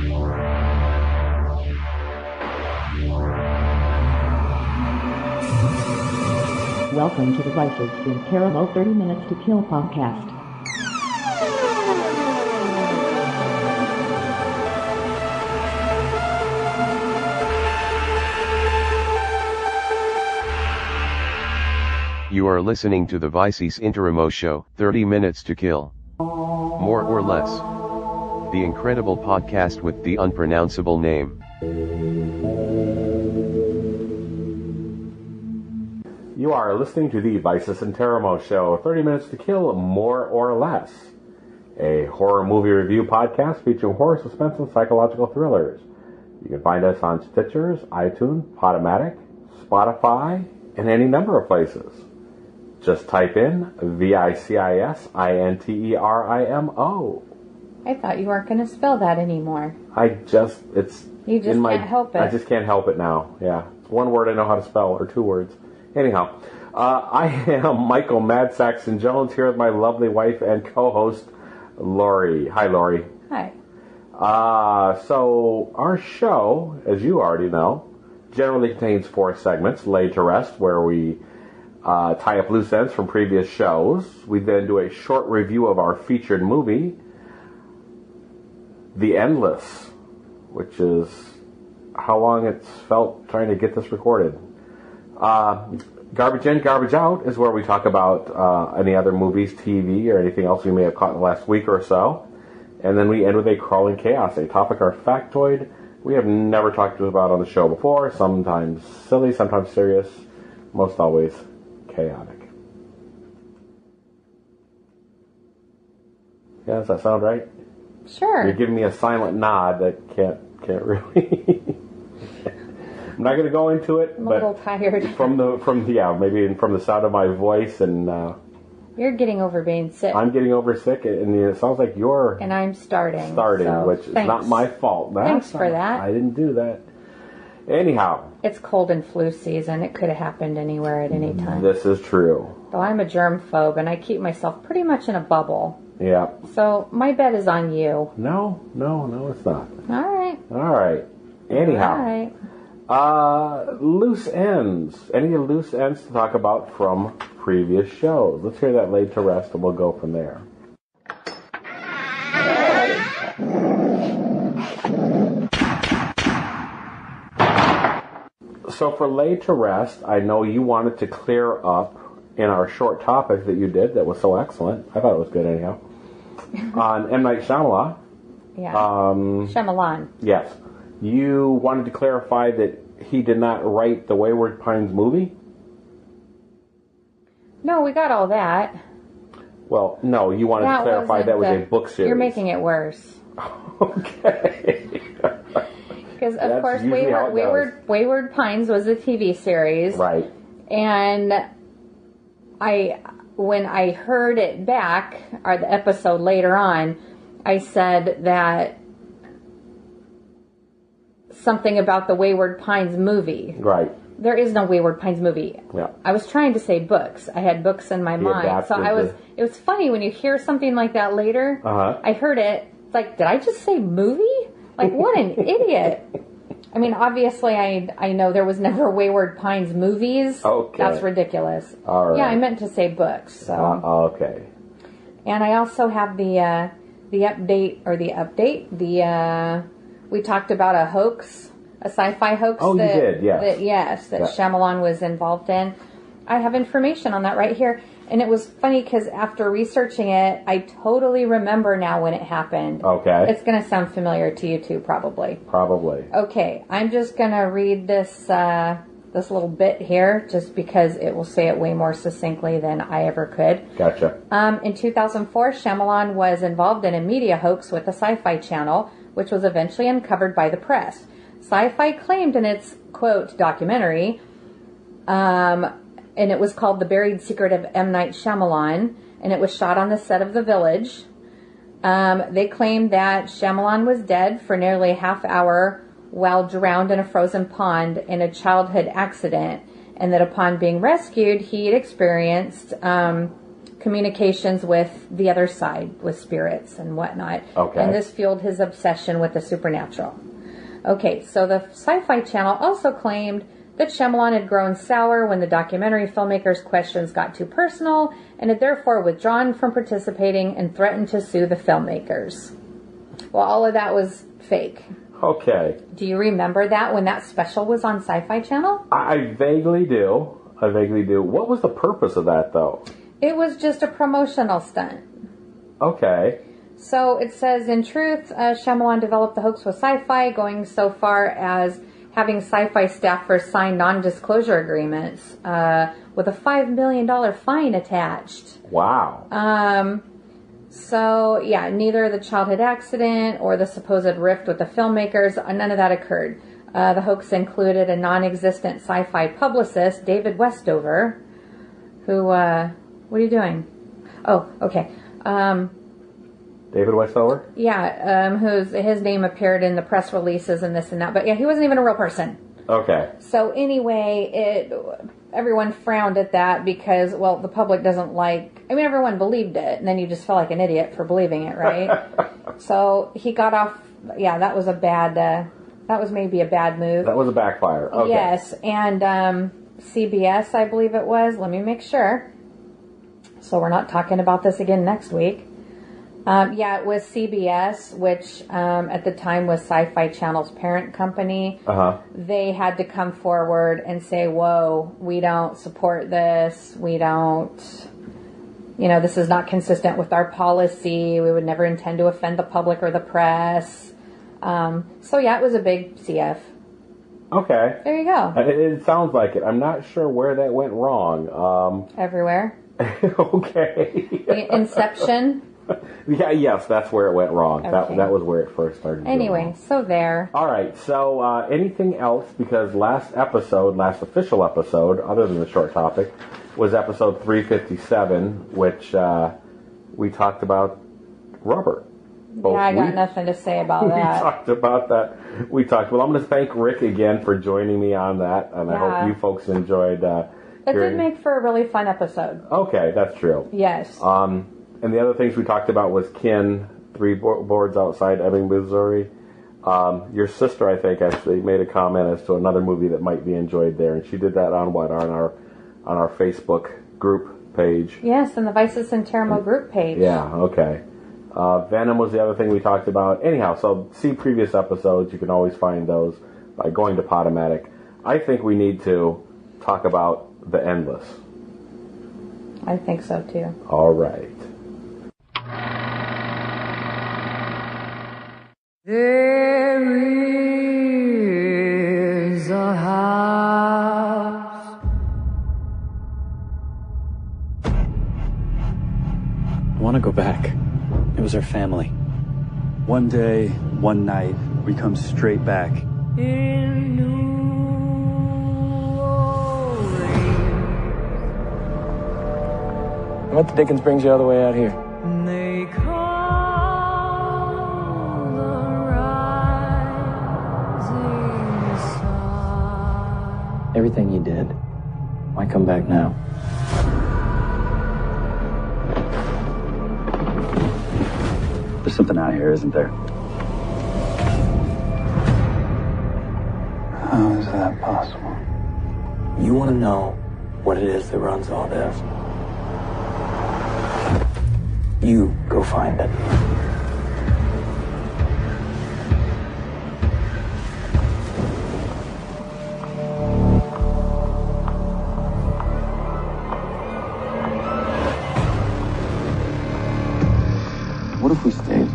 Welcome to the Vicis Interimo 30 Minutes to Kill podcast. You are listening to the Vicis Interimo show, 30 Minutes to Kill. More or less. The incredible podcast with the unpronounceable name. You are listening to the Vicis Interimo show, 30 Minutes to Kill, More or Less. A horror movie review podcast featuring horror, suspense, and psychological thrillers. You can find us on Stitchers, iTunes, Podomatic, Spotify, and any number of places. Just type in VICISINTERIMO. I thought you weren't going to spell that anymore. You just can't help it. I just can't help it now. Yeah. It's one word I know how to spell, or two words. Anyhow, I am Michael Mad Saxon Jones here with my lovely wife and co-host, Lori. Hi, Lori. Hi. So our show, as you already know, generally contains 4 segments. Laid to Rest, where we tie up loose ends from previous shows. We then do a short review of our featured movie, The Endless, which is how long it's felt trying to get this recorded. Garbage In, Garbage Out is where we talk about any other movies, TV, or anything else we may have caught in the last week or so. And then we end with a Crawling Chaos, a topic or factoid we have never talked about on the show before, sometimes silly, sometimes serious, most always chaotic. Yeah, does that sound right? Sure. You're giving me a silent nod that can't really. I'm not going to go into it. I'm a little tired. From the sound of my voice and. You're getting over being sick. I'm getting over sick, and it sounds like you're. And I'm starting. So which is not my fault. Thanks for that. I didn't do that. Anyhow. It's cold and flu season. It could have happened anywhere at any time. This is true. Though I'm a germ phobe, and I keep myself pretty much in a bubble. Yeah. So my bet is on you. No, it's not. All right. Anyhow. All right. Loose ends. Any loose ends to talk about from previous shows? Let's hear that Laid to Rest, and we'll go from there. So for Laid to Rest, I know you wanted to clear up in our short topic that you did that was so excellent. I thought it was good anyhow. On M. Night Shyamalan. Yeah. Shyamalan. Yes. You wanted to clarify that he did not write the Wayward Pines movie? No, we got all that. Well, no, you wanted to clarify that was a book series. You're making it worse. Okay. Because, of course, Wayward Pines was a TV series. Right. And when I heard it back, or the episode later on, I said that something about the Wayward Pines movie. Right. There is no Wayward Pines movie. Yeah. I was trying to say books. I had books in my mind. So it was funny when you hear something like that later. Uh-huh. I heard it. It's like, did I just say movie? Like, what an idiot. I mean, obviously, I know there was never Wayward Pines movies. Okay. That's ridiculous. All right. Yeah, I meant to say books. So. Okay. And I also have the update. We talked about a hoax, a sci-fi hoax. Oh, you did, yes. That Shyamalan was involved in. I have information on that right here. And it was funny because after researching it, I totally remember now when it happened. Okay. It's going to sound familiar to you too, probably. Probably. Okay, I'm just going to read this little bit here just because it will say it way more succinctly than I ever could. Gotcha. In 2004, Shyamalan was involved in a media hoax with the Sci-Fi Channel, which was eventually uncovered by the press. Sci-Fi claimed in its, quote, documentary, and it was called The Buried Secret of M. Night Shyamalan, and it was shot on the set of The Village. They claimed that Shyamalan was dead for nearly a half hour while drowned in a frozen pond in a childhood accident, and that upon being rescued, he had experienced communications with the other side, with spirits and whatnot. Okay. And this fueled his obsession with the supernatural. Okay, so the Sci-Fi Channel also claimed that Shyamalan had grown sour when the documentary filmmakers' questions got too personal and had therefore withdrawn from participating and threatened to sue the filmmakers. Well, all of that was fake. Okay. Do you remember that when that special was on Sci-Fi Channel? I vaguely do. What was the purpose of that, though? It was just a promotional stunt. Okay. So it says, in truth, Shyamalan developed the hoax with Sci-Fi, going so far as having Sci-Fi staffers sign non-disclosure agreements with a $5 million fine attached. Wow. So, yeah, neither the childhood accident or the supposed rift with the filmmakers, none of that occurred. The hoax included a non-existent Sci-Fi publicist, David Westover, who, what are you doing? Oh, okay. David Westover? Yeah, his name appeared in the press releases and this and that, but yeah, he wasn't even a real person. Okay. So anyway, everyone frowned at that because, well, the public doesn't everyone believed it, and then you just felt like an idiot for believing it, right? So he got off, that was maybe a bad move. That was a backfire. Okay. Yes, and CBS, I believe it was, let me make sure, so we're not talking about this again next week. It was CBS, which at the time was Sci-Fi Channel's parent company. They had to come forward and say, whoa, we don't support this. We don't, this is not consistent with our policy. We would never intend to offend the public or the press. It was a big CF. Okay. There you go. It sounds like it. I'm not sure where that went wrong. Everywhere. Okay. Inception. Yes, that's where it went wrong. Okay. That was where it first started. Anyway, so there. All right. So anything else? Because last official episode, other than the short topic, was episode 357, which we talked about Robert. I got nothing to say about that. We talked about that. Well, I'm going to thank Rick again for joining me on that, and I hope you folks enjoyed. It did make for a really fun episode. Okay, that's true. Yes. And the other things we talked about was Kin, 3 boards outside Ebbing, Missouri. Your sister, I think, actually made a comment as to another movie that might be enjoyed there, and she did that on our Facebook group page. Yes, in the Vicis Interimo group page. Yeah, okay. Venom was the other thing we talked about. Anyhow, so see previous episodes. You can always find those by going to Podomatic. I think we need to talk about The Endless. I think so, too. All right. There is a house. I want to go back. It was our family. One day, one night, we come straight back. In New Orleans. What the dickens brings you all the way out here? They call the rising sun. Everything you did. Why come back now? There's something out here, isn't there? How is that possible? You want to know what it is that runs all this? You go find it. What if we stayed?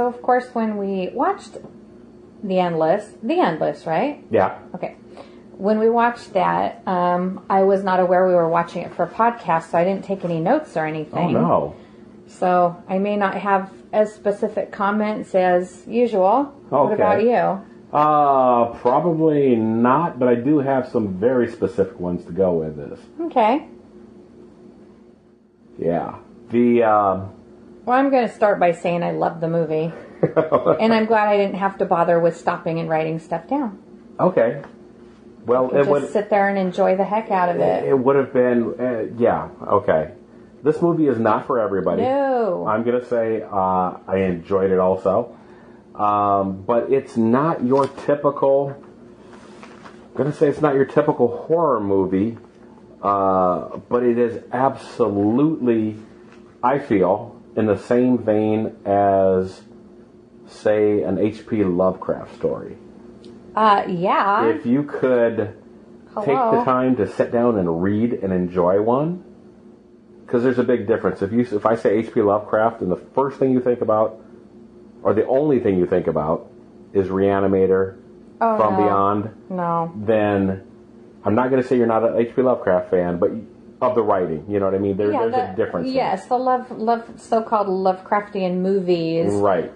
So, of course, when we watched The Endless, right? Yeah. Okay. When we watched that, I was not aware we were watching it for a podcast, so I didn't take any notes or anything. Oh, no. So I may not have as specific comments as usual. What Okay. about you? Probably not, but I do have some very specific ones to go with this. Okay. Yeah. Well, I'm going to start by saying I love the movie. And I'm glad I didn't have to bother with stopping and writing stuff down. Okay. Well, I could just sit there and enjoy the heck out of it. It would have been, yeah, okay. This movie is not for everybody. No. I'm going to say I enjoyed it also. But it's not your typical, I'm going to say it's not your typical horror movie. But it is absolutely, I feel, in the same vein as, say, an H.P. Lovecraft story. Yeah. If you could take the time to sit down and read and enjoy one, because there's a big difference. If I say H.P. Lovecraft and the first thing you think about, or the only thing you think about, is Reanimator, From Beyond, then I'm not going to say you're not an H.P. Lovecraft fan, but of the writing, you know what I mean? There's a difference. Yes, the so-called Lovecraftian movies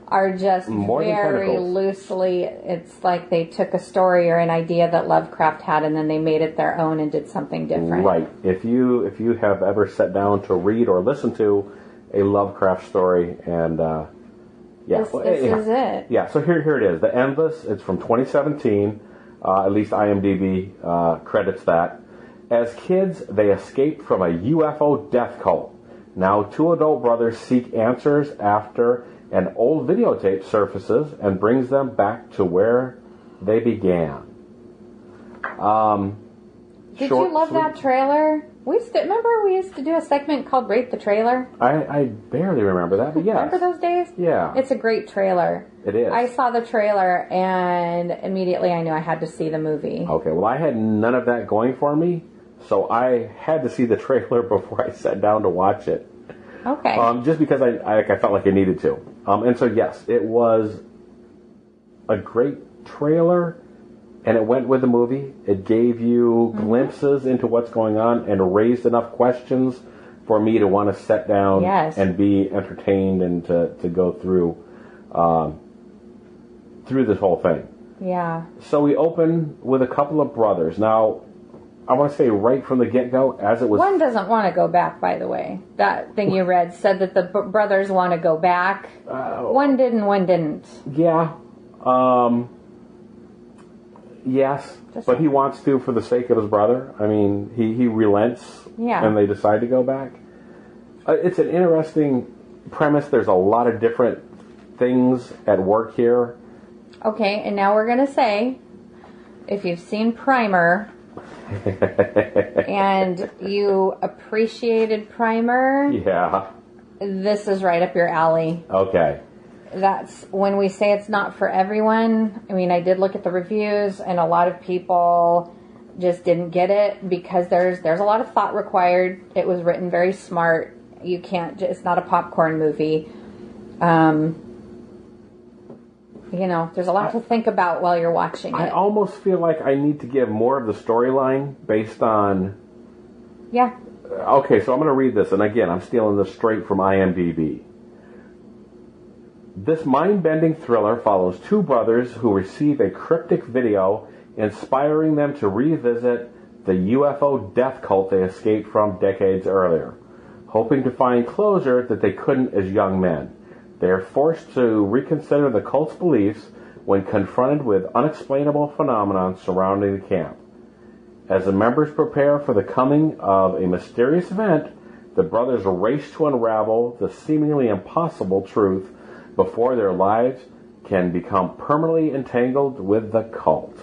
are just more very loosely, it's like they took a story or an idea that Lovecraft had and then they made it their own and did something different. Right. If you have ever sat down to read or listen to a Lovecraft story, and this is it. Yeah, so here it is. The Endless, it's from 2017, at least IMDb credits that. As kids, they escaped from a UFO death cult. Now, two adult brothers seek answers after an old videotape surfaces and brings them back to where they began. Did you love that trailer? Remember we used to do a segment called Rate the Trailer? I barely remember that, but yeah. Remember those days? Yeah. It's a great trailer. It is. I saw the trailer and immediately I knew I had to see the movie. Okay, well, I had none of that going for me, so I had to see the trailer before I sat down to watch it. Okay. Just because I felt like I needed to. And so, yes, it was a great trailer, and it went with the movie. It gave you glimpses into what's going on and raised enough questions for me to want to sit down and be entertained and to go through this whole thing. Yeah. So we open with a couple of brothers. Now, I want to say right from the get-go, as it was... One doesn't want to go back, by the way. That thing you read said that the brothers want to go back. One did and one didn't. Yeah. Yes, but he wants to for the sake of his brother. I mean, he relents, and they decide to go back. It's an interesting premise. There's a lot of different things at work here. Okay, and now we're going to say, if you've seen Primer... and you appreciated Primer, this is right up your alley. Okay. That's when we say it's not for everyone. I mean, I did look at the reviews, and a lot of people just didn't get it because there's a lot of thought required. It was written very smart. You can't. It's not a popcorn movie. You know, there's a lot to think about while you're watching it. I almost feel like I need to give more of the storyline based on... Yeah. Okay, so I'm going to read this, and again, I'm stealing this straight from IMDb. This mind-bending thriller follows two brothers who receive a cryptic video inspiring them to revisit the UFO death cult they escaped from decades earlier, hoping to find closure that they couldn't as young men. They are forced to reconsider the cult's beliefs when confronted with unexplainable phenomena surrounding the camp. As the members prepare for the coming of a mysterious event, the brothers race to unravel the seemingly impossible truth before their lives can become permanently entangled with the cult.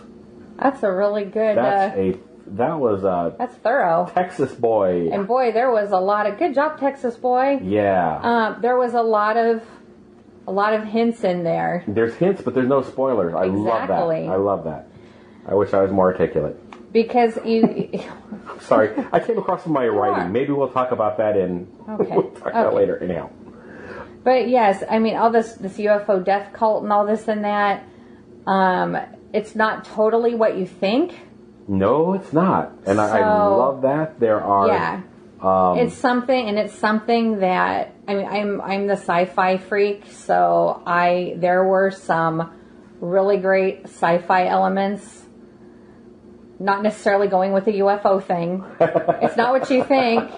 That's a really good... That's thorough. Texas Boy. And boy, there was a lot of... Good job, Texas Boy. Yeah. There was a lot of hints in there. There's hints, but there's no spoilers. I love that. I love that. I wish I was more articulate. Because you... Sorry, I came across in my writing. Maybe we'll talk about that we'll talk about that later. Anyhow. But yes, I mean, all this UFO death cult and all this and that, it's not totally what you think. No, it's not. And I love that. There are... Yeah. It's something that, I mean, I'm the sci-fi freak, so there were some really great sci-fi elements. Not necessarily going with the UFO thing. It's not what you think.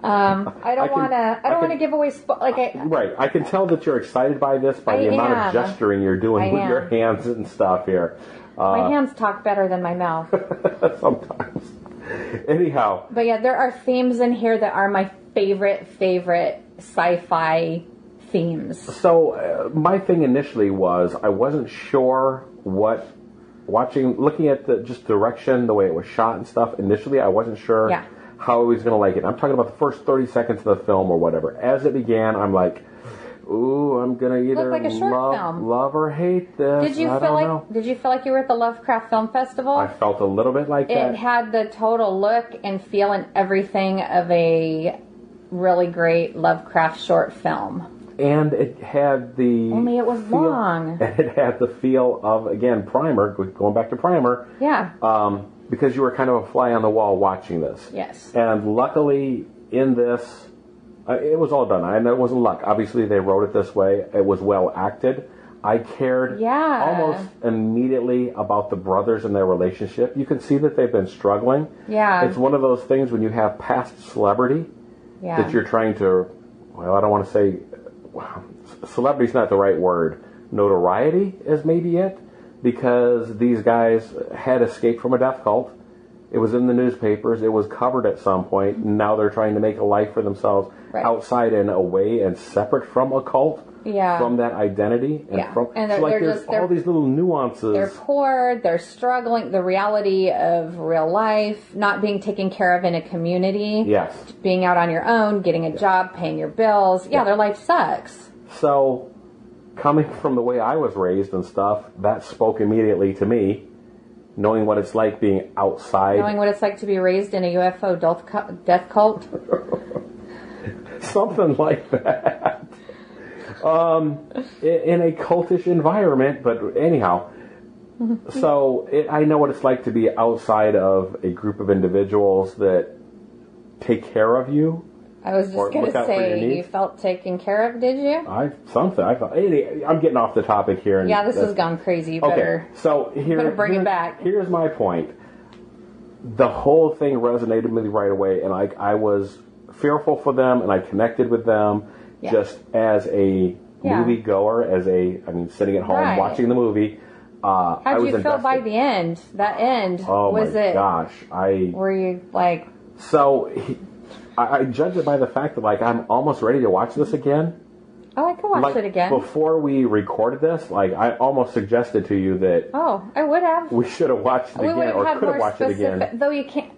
I don't want to give away right. I can tell that you're excited by this by the amount of gesturing you're doing with your hands and stuff here. My hands talk better than my mouth. Sometimes. Anyhow. But yeah, there are themes in here that are my favorite sci-fi themes. So my thing initially was I wasn't sure what looking at the just direction, the way it was shot and stuff. Initially, I wasn't sure how I was going to like it. I'm talking about the first 30 seconds of the film or whatever. As it began, I'm like, ooh, I'm going to either love or hate this. Did you feel like you were at the Lovecraft Film Festival? I felt a little bit like that. It had the total look and feel and everything of a really great Lovecraft short film. And it had the... Only it was long. And it had the feel of, again, Primer, going back to Primer. Yeah. Because you were kind of a fly on the wall watching this. Yes. And luckily, in this, it was all done. I know it wasn't luck. Obviously, they wrote it this way. It was well acted. I cared almost immediately about the brothers and their relationship. You can see that they've been struggling. Yeah. It's one of those things when you have past celebrity that you're trying to, well, I don't want to say... Celebrity's not the right word. Notoriety is maybe it, because these guys had escaped from a death cult. It was in the newspapers. It was covered at some point. Now they're trying to make a life for themselves outside and away and separate from a cult, from that identity. And there's all these little nuances. They're poor. They're struggling. The reality of real life, not being taken care of in a community. Yes. Being out on your own, getting a job, paying your bills. Yeah, their life sucks. So, coming from the way I was raised and stuff, that spoke immediately to me. Knowing what it's like being outside. Knowing what it's like to be raised in a UFO death cult. Something like that. In a cultish environment, but anyhow. So, I know what it's like to be outside of a group of individuals that take care of you. I was just going to say, you felt taken care of, did you? I thought. I'm getting off the topic here. And this has gone crazy. You better, so better bring it back. Here's my point. The whole thing resonated with me right away, and I was fearful for them, and I connected with them just as a movie goer, sitting at home watching the movie. How did you feel by the end? That end, gosh. Were you like... So... I judge it by the fact that, I'm almost ready to watch this again. Oh, I can watch it again. Before we recorded this, I almost suggested to you that... Oh, I would have. We should have watched it again, or could have watched it again. Though you can't...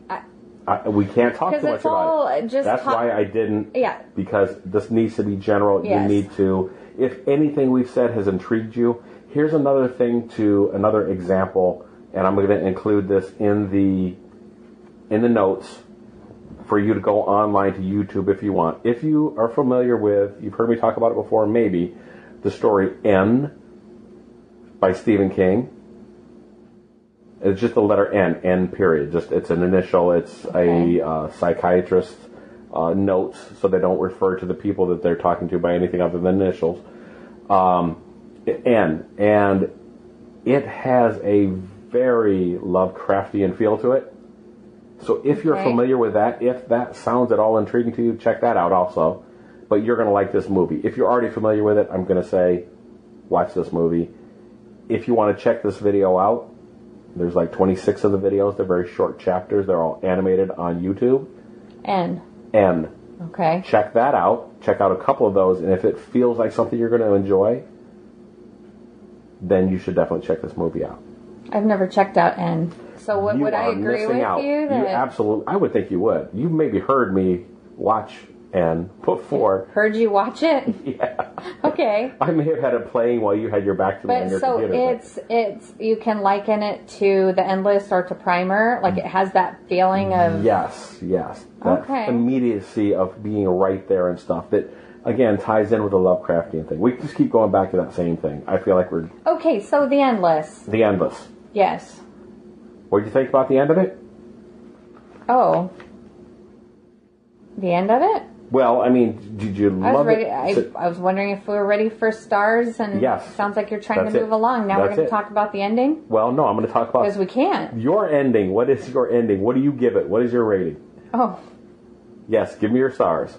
we can't talk too much about it. That's why I didn't. Yeah. Because this needs to be general. Yes. You need to... If anything we've said has intrigued you, here's another example, and I'm going to include this in the notes, for you to go online to YouTube if you want. If you are familiar with, you've heard me talk about it before, maybe, the story N by Stephen King. It's just the letter N period. It's an initial. It's a psychiatrist notes, so they don't refer to the people that they're talking to by anything other than initials. N. And it has a very Lovecraftian feel to it. So if you're familiar with that, if that sounds at all intriguing to you, check that out also. But you're going to like this movie. If you're already familiar with it, I'm going to say, watch this movie. If you want to check this video out, there's 26 of the videos. They're very short chapters. They're all animated on YouTube. N. Okay. Check that out. Check out a couple of those. And if it feels like something you're going to enjoy, then you should definitely check this movie out. I've never checked out N. So would I agree with out. you? You absolutely, I would think you would. You maybe heard me watch N before. Heard you watch it? Yeah. Okay. I may have had it playing while you had your back to me on your computer. So it's you can liken it to the Endless or to Primer? Like it has that feeling of... Yes. That immediacy of being right there and stuff. That again, ties in with the Lovecraftian thing. We just keep going back to that same thing. I feel like we're... Okay, so The Endless. The Endless. Yes. What did you think about the end of it? Oh. The end of it? Well, I mean, did you love it? I was wondering if we were ready for stars, and yes. It sounds like you're trying That's to move along. Now we're going to talk about the ending? Well, no, I'm going to talk about... Because we can't. Your ending. What is your ending? What do you give it? What is your rating? Oh. Yes, give me your stars.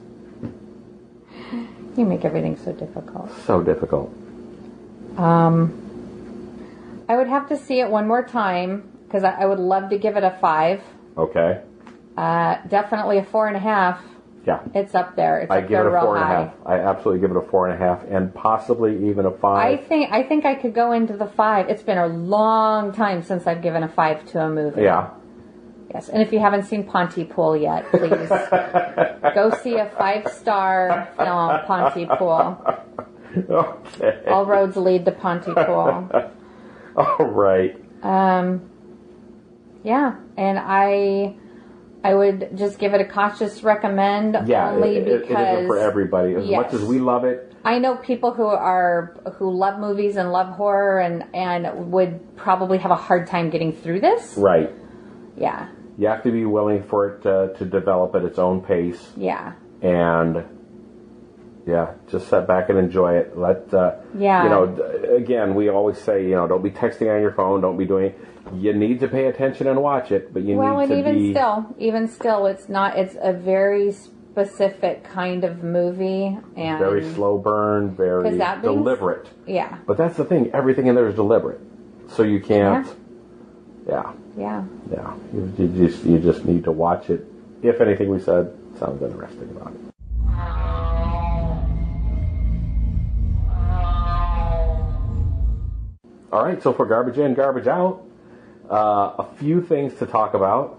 You make everything so difficult. So difficult. I would have to see it one more time, because I would love to give it a 5. Okay. Definitely a 4.5. Yeah. It's up there. It's I up give it there a real 4.5. high. I absolutely give it a 4.5, and possibly even a 5. I think I could go into the 5. It's been a long time since I've given a 5 to a movie. Yeah. Yes, and if you haven't seen Pontypool yet, please go see a 5-star film, Pontypool. Okay. All roads lead to Pontypool. All right. Yeah, and I would just give it a cautious recommend. Yeah, only because it isn't for everybody. As much as we love it, I know people who love movies and love horror and would probably have a hard time getting through this. right? Yeah. You have to be willing for it to develop at its own pace. Yeah. And yeah, just sit back and enjoy it. Again, we always say, don't be texting on your phone. Don't be doing. You need to pay attention and watch it, but you need to be. Even still, it's not. It's a very specific kind of movie and very slow burn, very deliberate. Yeah. But that's the thing. Everything in there is deliberate, so you can't. Yeah. Yeah. Yeah. You just need to watch it. If anything we said sounds interesting about it. All right, so for garbage in, garbage out, a few things to talk about.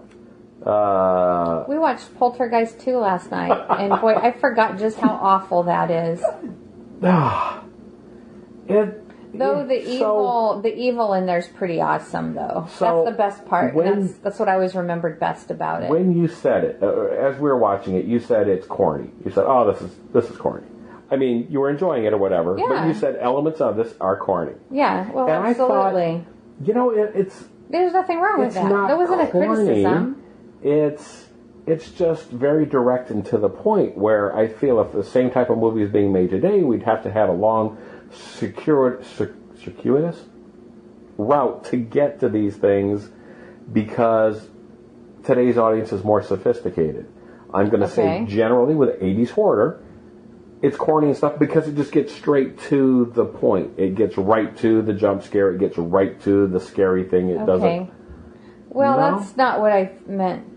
We watched Poltergeist 2 last night, and boy, I forgot just how awful that is. The evil in there's pretty awesome, though. So that's the best part. That's what I always remembered best about it. When you said it, as we were watching it, you said it's corny. You said, "Oh, this is corny." I mean, you were enjoying it or whatever, but you said elements of this are corny. Yeah, well, and absolutely. I thought, it's... There's nothing wrong with that. That wasn't corny. A criticism. It's just very direct and to the point, where I feel if the same type of movie is being made today, we'd have to have a long, circuitous route to get to these things, because today's audience is more sophisticated. I'm going to say generally with 80s horror, it's corny and stuff because it just gets straight to the point. It gets right to the jump scare. It gets right to the scary thing. It doesn't. Well, that's not what I meant.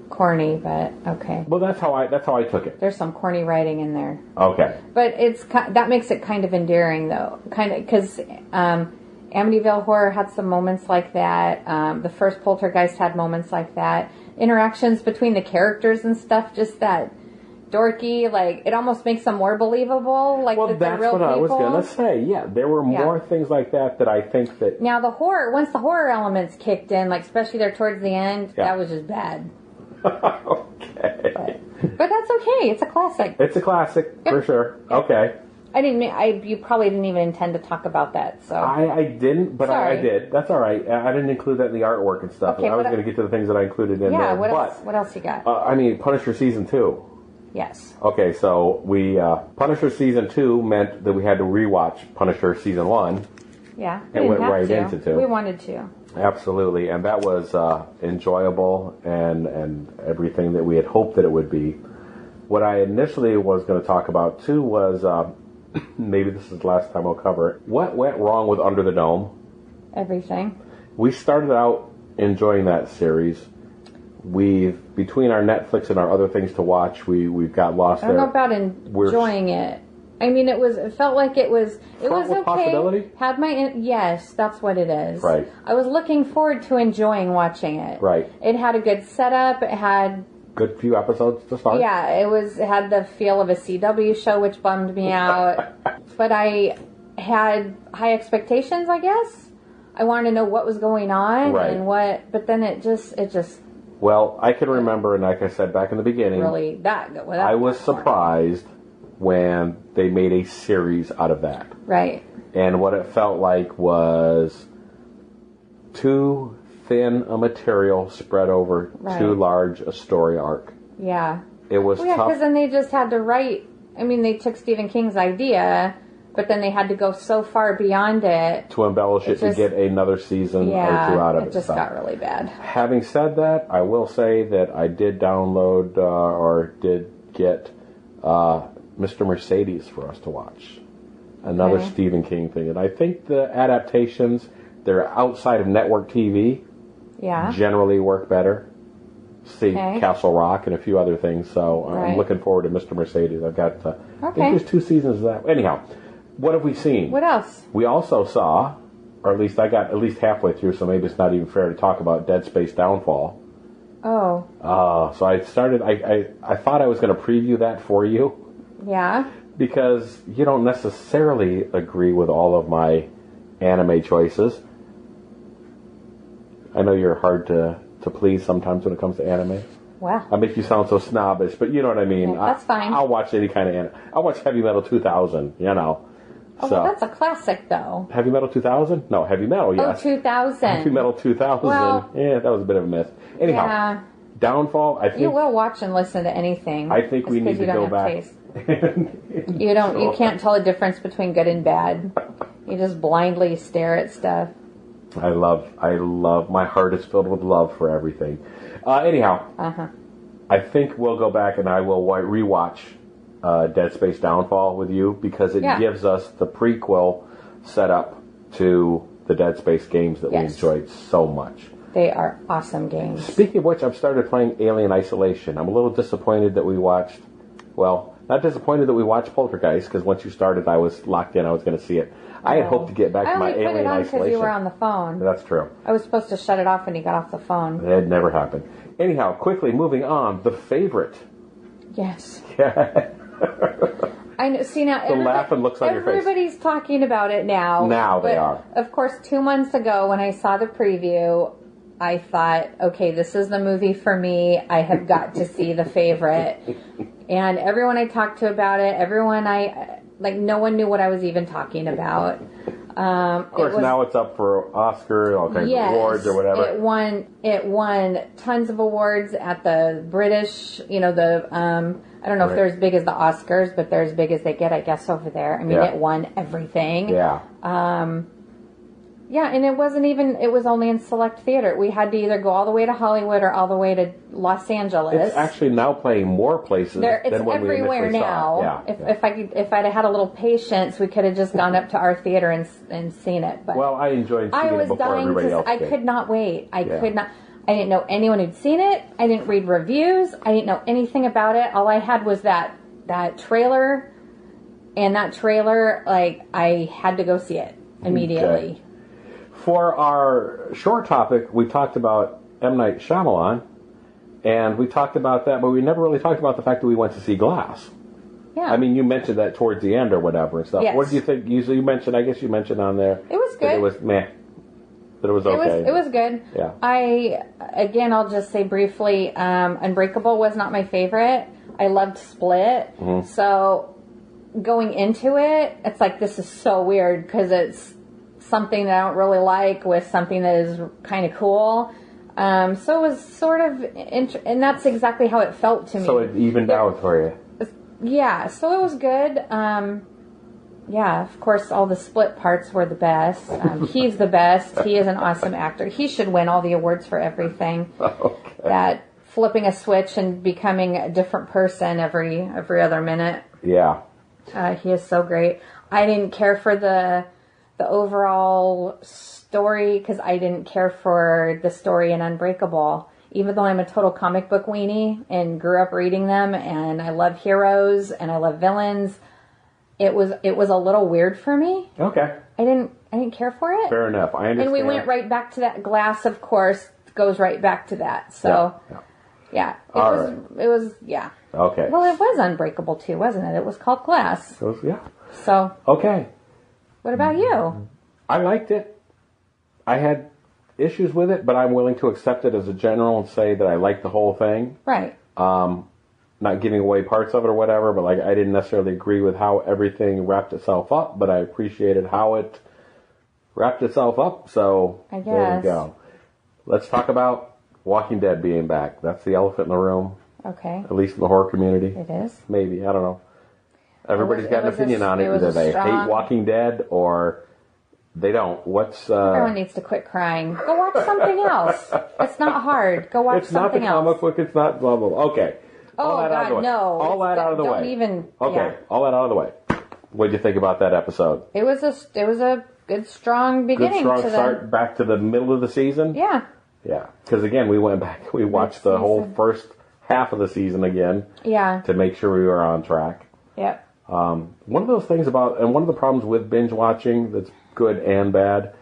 Corny, but okay. Well, that's how I took it. There's some corny writing in there. Okay. But that makes it kind of endearing, though. Kind of because Amityville Horror had some moments like that. The first Poltergeist had moments like that. Interactions between the characters and stuff, just that dorky, like, it almost makes them more believable. Like, well, that's real what people. I was going to say. Yeah, there were more things like that I think that... Now, once the horror elements kicked in, like, especially there towards the end, that was just bad. Okay. But that's okay. It's a classic. It's a classic, for sure. Okay. You probably didn't even intend to talk about that, so... I didn't, but I did. That's all right. I didn't include that in the artwork and stuff. Okay, I was going to get to the things that I included in there. Yeah, what else you got? Punisher Season 2. Yes. Okay, so Punisher Season 2 meant that we had to rewatch Punisher Season 1. Yeah, and went right into 2. We wanted to. Absolutely, and that was enjoyable and everything that we had hoped that it would be. What I initially was going to talk about, too, was, maybe this is the last time I'll cover it, what went wrong with Under the Dome? Everything. We started out enjoying that series. Between our Netflix and our other things to watch, we've got lost there. I don't know about enjoying it. I mean, it felt like it was okay. Possibility? Yes, that's what it is. Right. I was looking forward to enjoying watching it. Right. It had a good setup. It had good few episodes to start. Yeah, it had the feel of a CW show, which bummed me out. But I had high expectations, I guess. I wanted to know what was going on and but then it just. Well, I can remember, and like I said back in the beginning, really I was surprised when they made a series out of that. Right. And what it felt like was too thin a material spread over too large a story arc. Yeah. It was tough. Because then they just had to write. I mean, they took Stephen King's idea, but then they had to go so far beyond it to embellish it to get another season or two out of it. It just got really bad. Having said that, I will say that I did download or did get Mr. Mercedes for us to watch. Another Stephen King thing. And I think the adaptations, they're outside of network TV, generally work better. See Castle Rock and a few other things. So I'm looking forward to Mr. Mercedes. I've got, I think there's 2 seasons of that. Anyhow, what have we seen? What else? We also saw, or at least I got at least halfway through, so maybe it's not even fair to talk about Dead Space Downfall. Oh. So I started, I thought I was going to preview that for you. Yeah. Because you don't necessarily agree with all of my anime choices. I know you're hard to please sometimes when it comes to anime. Wow. I make you sound so snobbish, but you know what I mean. Yeah, that's fine. I'll watch any kind of anime. I'll watch Heavy Metal 2000, you know. Oh, well, that's a classic, though. Heavy Metal 2000? No, Heavy Metal, yes. Oh, 2000. Heavy Metal 2000. Well, yeah, that was a bit of a miss. Anyhow, Downfall, I think... You will watch and listen to anything. I think we need to go back. You can't tell a difference between good and bad. You just blindly stare at stuff. I love, my heart is filled with love for everything. Anyhow, I think we'll go back and I will rewatch Dead Space Downfall with you because it gives us the prequel setup to the Dead Space games that we enjoyed so much. They are awesome games. Speaking of which, I've started playing Alien Isolation. I'm a little disappointed that we watched, not disappointed that we watched Poltergeist because once you started, I was locked in. I was going to see it. I had hoped to get back to my Alien Isolation. I only put it on because you were on the phone. That's true. I was supposed to shut it off when you got off the phone. It never happened. Anyhow, quickly moving on. The favorite. Yes. Yeah. I know. See now, the laughing looks on your face. Everybody's talking about it now. Now they are. Of course, 2 months ago when I saw the preview, I thought, okay, this is the movie for me. I have got to see The Favorite. And everyone I talked to about it, no one knew what I was even talking about. Of course, now it's up for Oscar, all kinds of awards or whatever. It won tons of awards at the British, I don't know if they're as big as the Oscars, but they're as big as they get, I guess, over there. I mean, it won everything. Yeah. And it was only in select theater. We had to either go all the way to Hollywood or all the way to Los Angeles. It's actually now playing more places than when we initially saw it. If I'd have had a little patience, we could have just gone up to our theater and seen it. But I enjoyed seeing it before everybody else did. I could not wait. I could not. I didn't know anyone who'd seen it. I didn't read reviews. I didn't know anything about it. All I had was that trailer, and that trailer, I had to go see it immediately. Okay. For our short topic, we talked about M. Night Shyamalan, and we talked about that, but we never really talked about the fact that we went to see Glass. Yeah. I mean, you mentioned that towards the end or whatever and stuff. Yes. What did you think? You mentioned, I guess you mentioned on there. It was good. It was meh. But it was okay. It was good. Yeah. I'll just say briefly, Unbreakable was not my favorite. I loved Split. Mm-hmm. So going into it, it's like, this is so weird because it's something that I don't really like with something that is kind of cool. So it was sort of, and that's exactly how it felt to me. So it evened out for you. Yeah, so it was good. Of course, all the Split parts were the best. He's the best. He is an awesome actor. He should win all the awards for everything. Okay. That flipping a switch and becoming a different person every other minute. Yeah. He is so great. I didn't care for the overall story because I didn't care for the story in Unbreakable. Even though I'm a total comic book weenie and grew up reading them, and I love heroes and I love villains, it was a little weird for me. Okay. I didn't care for it. Fair enough. I understand. And we went right back to that. Glass, of course, goes right back to that. So it was. Okay. Well, it was Unbreakable too, wasn't it? It was called Glass. So. Okay. What about you? I liked it. I had issues with it, but I'm willing to accept it as a general and say that I liked the whole thing. Right. not giving away parts of it or whatever, but like I didn't necessarily agree with how everything wrapped itself up, but I appreciated how it wrapped itself up. So I guess. There we go. Let's talk about Walking Dead being back. That's the elephant in the room, Okay. at least in the horror community. It is. Maybe, I don't know. Everybody's It got an was a- opinion on it. it was Either a they strong- hate Walking Dead or they don't. What's Everyone needs to quit crying. Go watch something else. It's not hard. Go watch it's not the something comic else. book. It's not blah blah. Blah. Okay. Oh, All that out of the God, way. no. All that out of the Don't way. even- Okay. yeah. All that out of the way. What'd you think about that episode? It was a good strong Good beginning strong to start back to the middle of the season. Yeah. Yeah. Because again, we went back. We watched the whole season. first half of the season again Yeah. to make sure we were on track. Yep. One of those things about, and one of the problems with binge watching that's good and bad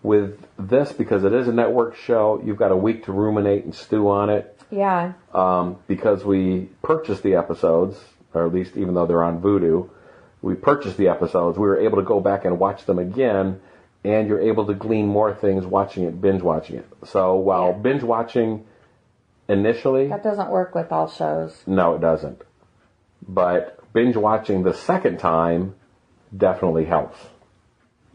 with this, because it is a network show, you've got a week to ruminate and stew on it. Yeah. Because we purchased the episodes, or at least even though they're on Vudu, we purchased the episodes. We were able to go back and watch them again, and you're able to glean more things watching it, binge watching it. So while binge watching initially, That doesn't work with all shows. no, it doesn't. But binge watching the second time definitely helps.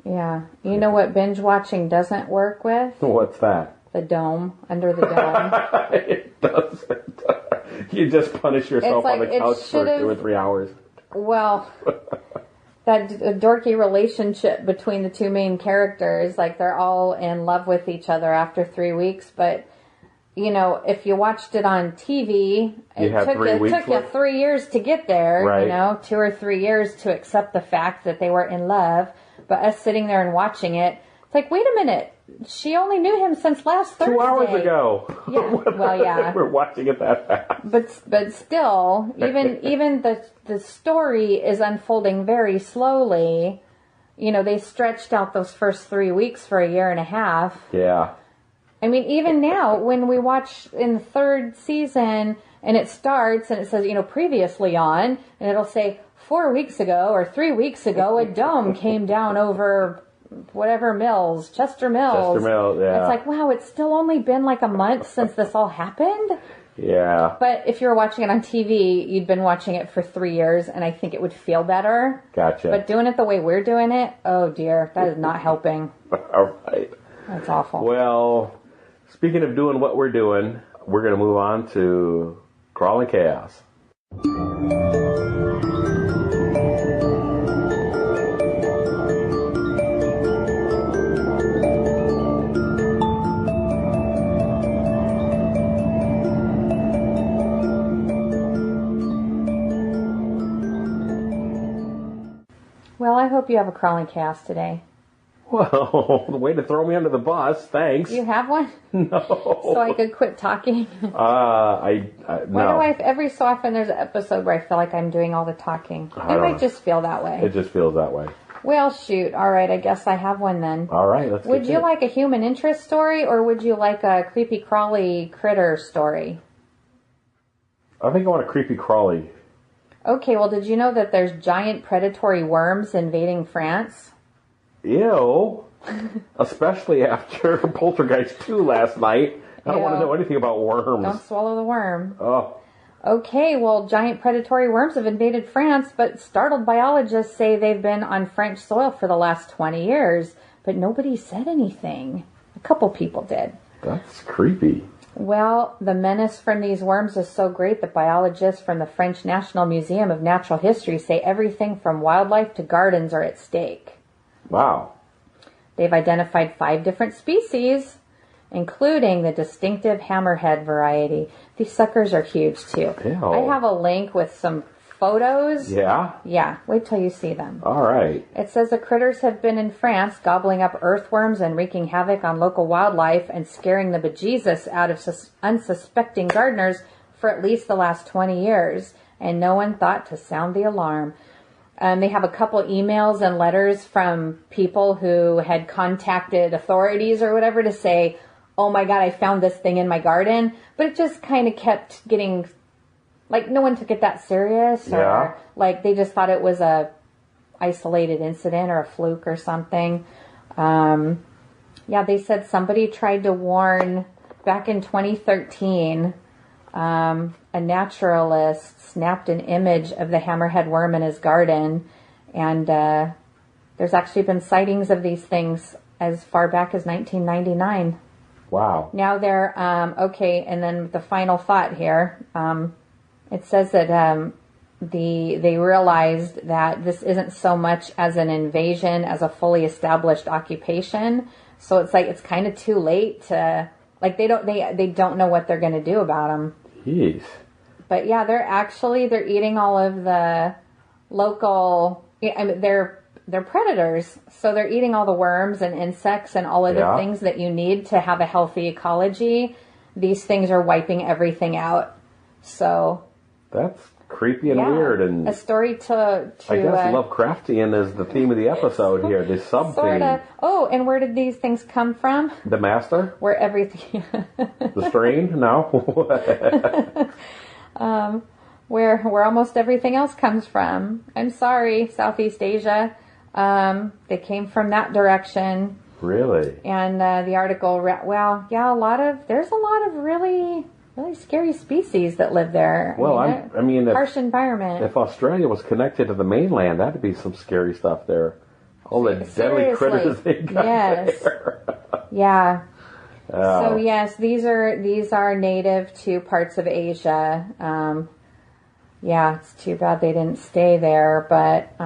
Yeah. You know what binge watching doesn't work with? What's that? The dome. Under the dome. It doesn't. You just punish yourself It's on like the it couch for should've- 2 or 3 hours. Well, that dorky relationship between the two main characters, like they're all in love with each other after 3 weeks, but you know, if you watched it on TV, You had 3 weeks took you worth? 3 years to get there, Right. you know, 2 or 3 years to accept the fact that they were in love, but us sitting there and watching it, it's like, wait a minute, she only knew him since last Thursday. 2 hours ago. Yeah, well, yeah. We're watching it that fast. But still, even the story is unfolding very slowly. You know, they stretched out those first 3 weeks for a year and a half. Yeah. I mean, even now, when we watch in the third season and it starts and it says, you know, previously on, and it'll say 4 weeks ago or 3 weeks ago, a dome came down over whatever Mills, Chester Mills. Chester Mills, yeah. It's like, wow, it's still only been like a month since this all happened. Yeah. But if you were watching it on TV, you'd been watching it for 3 years, and I think it would feel better. Gotcha. But doing it the way we're doing it, oh dear, that is not helping. All right. That's awful. Well, speaking of doing what we're doing, we're going to move on to Crawling Chaos. Well, I hope you have a crawling chaos today. Well, the way to throw me under the bus. Thanks. Do you have one? No. So I could quit talking? I Why no. do I, every so often there's an episode where I feel like I'm doing all the talking? I I don't might know. just feel that way. It just feels that way. Well, shoot. All right, I guess I have one then. All right, let's Would get you it. like a human interest story, or would you like a creepy crawly critter story? I think I want a creepy crawly. Okay, well, did you know that there's giant predatory worms invading France? Ew. Especially after Poltergeist 2 last night. I don't want to Ew. know anything about worms. Don't swallow the worm. Oh, Okay, well, giant predatory worms have invaded France, but startled biologists say they've been on French soil for the last 20 years. But nobody said anything. A couple people did. that's creepy. Well, the menace from these worms is so great that biologists from the French National Museum of Natural History say everything from wildlife to gardens are at stake. Wow. They've identified 5 different species, including the distinctive hammerhead variety. These suckers are huge, too. Ew. I have a link with some photos. Yeah? Yeah, wait till you see them. All right. It says the critters have been in France, gobbling up earthworms and wreaking havoc on local wildlife and scaring the bejesus out of unsuspecting gardeners for at least the last 20 years, and no one thought to sound the alarm. They have a couple emails and letters from people who had contacted authorities or whatever to say, oh my God, I found this thing in my garden. But it just kind of kept getting, like, no one took it that serious. Or, Yeah. like, they just thought it was a isolated incident or a fluke or something. Yeah, they said somebody tried to warn back in 2013 A naturalist snapped an image of the hammerhead worm in his garden, and there's actually been sightings of these things as far back as 1999. Wow. Now they're, okay, and then the final thought here, it says that they realized that this isn't so much as an invasion as a fully established occupation. So it's like it's kind of too late to, like, they don't know what they're going to do about them. Jeez. But yeah, they're eating all of the local, I mean, they're predators. So they're eating all the worms and insects and all of the things that you need to have a healthy ecology. These things are wiping everything out. So that's creepy and weird, and a story to I guess Lovecraftian is the theme of the episode here. The sub theme. Sorta. Oh, and where did these things come from? The master. Where everything. The strain? No. Where almost everything else comes from. I'm sorry, Southeast Asia. They came from that direction. Really? And the article, there's a lot of really scary species that live there. Well, I mean, harsh environment. If Australia was connected to the mainland, that'd be some scary stuff there. All the deadly critters they got there. Yeah. Oh. So yes, these are native to parts of Asia. It's too bad they didn't stay there, but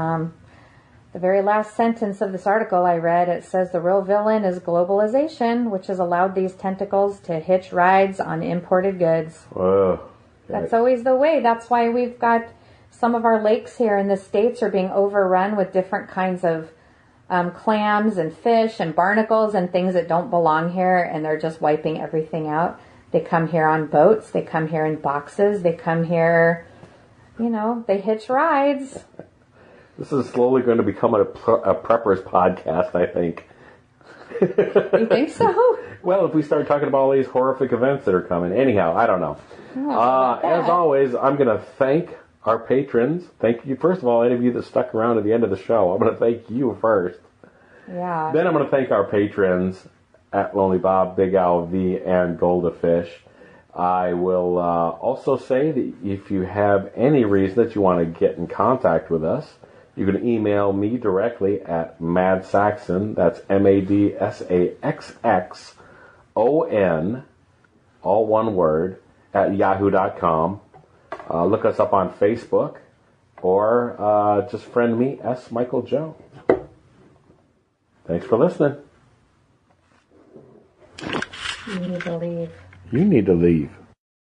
the very last sentence of this article I read, it says the real villain is globalization, which has allowed these tentacles to hitch rides on imported goods. Whoa. That's always the way. That's why we've got some of our lakes here in the States are being overrun with different kinds of clams and fish and barnacles and things that don't belong here, and they're just wiping everything out. They come here on boats. They come here in boxes. They come here, they hitch rides. This is slowly going to become a preppers podcast, I think. You think so? Well, if we start talking about all these horrific events that are coming. Anyhow, I don't know. As always, I'm going to thank our patrons. Thank you. First of all, any of you that stuck around at the end of the show, I'm going to thank you first. Yeah. Then I'm going to thank our patrons at Lonely Bob, Big Al V, and Golda Fish. I will also say that if you have any reason that you want to get in contact with us, you can email me directly at madsaxon, that's MADSAXXON, all one word, at yahoo.com. Look us up on Facebook, or just friend me, S. Michael Joe. Thanks for listening. You need to leave. You need to leave.